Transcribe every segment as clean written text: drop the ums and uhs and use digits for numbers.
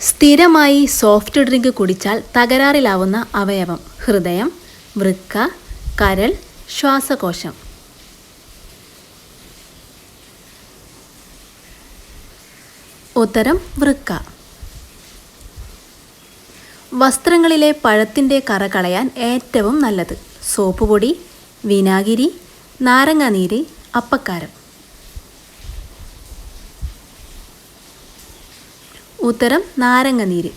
സ്ഥിരമായി soft drink കുടിച്ചാൽ തകരാറിലാവുന്ന അവയവം: ഹൃദയം, വൃക്ക, കരൾ, ശ്വാസകോശം. ഉത്തരം വൃക്ക. വസ്ത്രങ്ങളിലെ പഴത്തിൻ്റെ കറ കളയാൻ ഏറ്റവും നല്ലത്: സോപ്പ് പൊടി, വിനാഗിരി, നാരങ്ങാനീര്, അപ്പക്കാരം. ഉത്തരം നാരങ്ങനീര്.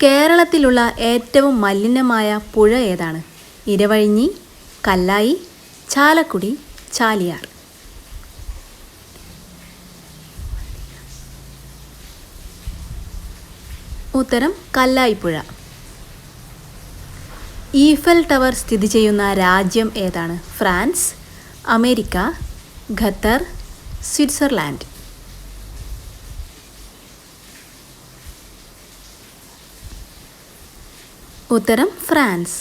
കേരളത്തിലുള്ള ഏറ്റവും മലിനമായ പുഴ ഏതാണ്? ഇരവഴിഞ്ഞി, കല്ലായി, ചാലക്കുടി, ചാലിയാർ. ഉത്തരം കല്ലായിപ്പുഴ. ഈഫൽ ടവർ സ്ഥിതി ചെയ്യുന്ന രാജ്യം ഏതാണ്? France, America, Qatar, Switzerland. ഉത്തരം ഫ്രാൻസ്.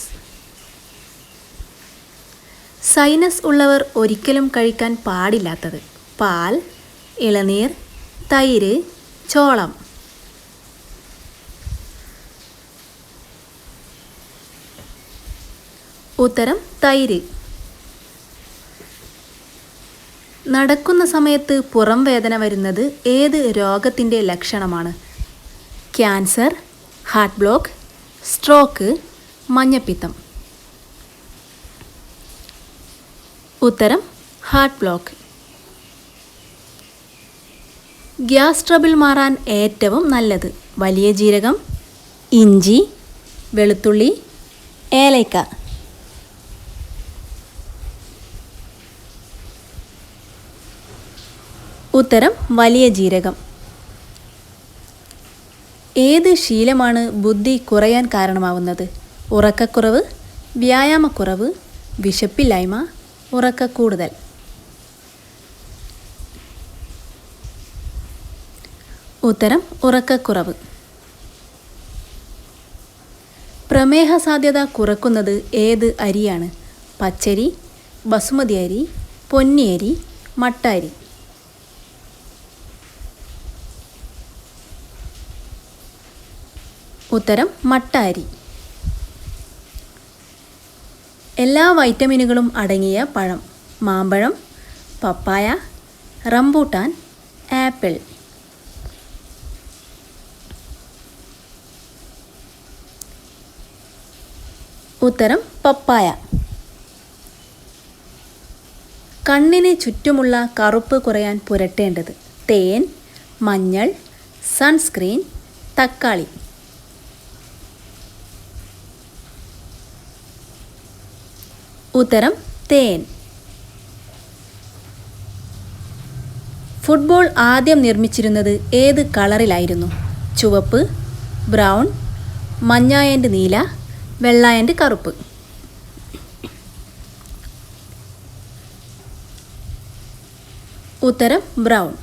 സൈനസ് ഉള്ളവർ ഒരിക്കലും കഴിക്കാൻ പാടില്ലാത്തത്: പാൽ, ഇളനീർ, തൈര്, ചോളം. ഉത്തരം തൈര്. നടക്കുന്ന സമയത്ത് പുറം വേദന വരുന്നത് ഏത് രോഗത്തിൻ്റെ ലക്ഷണമാണ്? ക്യാൻസർ, ഹാർട്ട് ബ്ലോക്ക്, സ്ട്രോക്ക്, മഞ്ഞപ്പിത്തം. ഉത്തരം ഹാർട്ട് ബ്ലോക്ക്. ഗ്യാസ് ട്രബിൾ മാറാൻ ഏറ്റവും നല്ലത്: വലിയ ജീരകം, ഇഞ്ചി, വെളുത്തുള്ളി, ഏലയ്ക്ക. ഉത്തരം വലിയ ജീരകം. ഏത് ശീലമാണ് ബുദ്ധി കുറയാൻ കാരണമാവുന്നത്? ഉറക്കക്കുറവ്, വ്യായാമക്കുറവ്, വിശപ്പില്ലായ്മ, ഉറക്കക്കൂടുതൽ. ഉത്തരം ഉറക്കക്കുറവ്. പ്രമേഹ സാധ്യത കുറക്കുന്നത് ഏത് അരിയാണ്? പച്ചരി, ബസുമതി അരി, പൊന്നിയരി, മട്ട അരി. ഉത്തരം മട്ട അരി. എല്ലാ വൈറ്റമിനുകളും അടങ്ങിയ പഴം: മാമ്പഴം, പപ്പായ, റംബൂട്ടാൻ, ആപ്പിൾ. ഉത്തരം പപ്പായ. കണ്ണിന് ചുറ്റുമുള്ള കറുപ്പ് കുറയാൻ പുരട്ടേണ്ടത്: തേൻ, മഞ്ഞൾ, സൺസ്ക്രീൻ, തക്കാളി. ഉത്തരം തേൻ. ഫുട്ബോൾ ആദ്യം നിർമ്മിച്ചിരുന്നത് ഏത് കളറിലായിരുന്നു? ചുവപ്പ്, ബ്രൗൺ, മഞ്ഞ ആൻഡ് നീല, വെള്ള ആൻഡ് കറുപ്പ്. ഉത്തരം ബ്രൗൺ.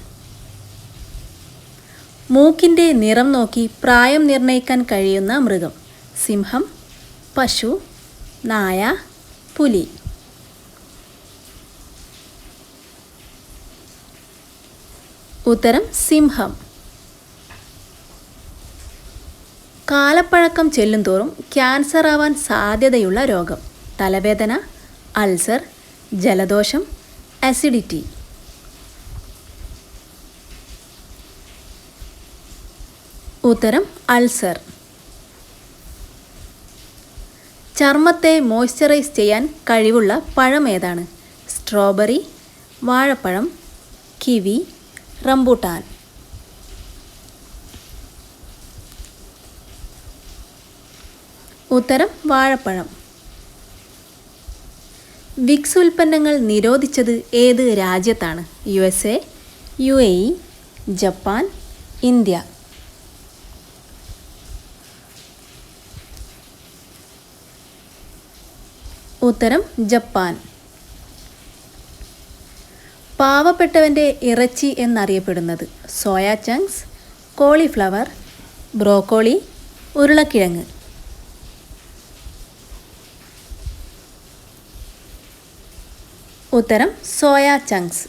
മൂക്കിൻ്റെ നിറം നോക്കി പ്രായം നിർണ്ണയിക്കാൻ കഴിയുന്ന മൃഗം: സിംഹം, പശു, നായ, പുലി. ഉത്തരം സിംഹം. കാലപ്പഴക്കം ചെല്ലുന്തോറും ക്യാൻസർ ആവാൻ സാധ്യതയുള്ള രോഗം: തലവേദന, അൾസർ, ജലദോഷം, അസിഡിറ്റി. ഉത്തരം അൾസർ. ചർമ്മത്തെ മോയ്സ്ചറൈസ് ചെയ്യാൻ കഴിവുള്ള പഴം ഏതാണ്? സ്ട്രോബെറി, വാഴപ്പഴം, കിവി, റംബൂട്ടാൻ. ഉത്തരം വാഴപ്പഴം. വിക്സ് ഉൽപ്പന്നങ്ങൾ നിരോധിച്ചത് ഏത് രാജ്യത്താണ്? USA, UAE, Japan, India. ഉത്തരം ജപ്പാൻ. പാവപ്പെട്ടവൻ്റെ ഇറച്ചി എന്നറിയപ്പെടുന്നത്: സോയ ചങ്ക്സ്, കോളിഫ്ലവർ, ബ്രോക്കോളി, ഉരുളക്കിഴങ്ങ്. ഉത്തരം സോയ ചങ്ക്സ്.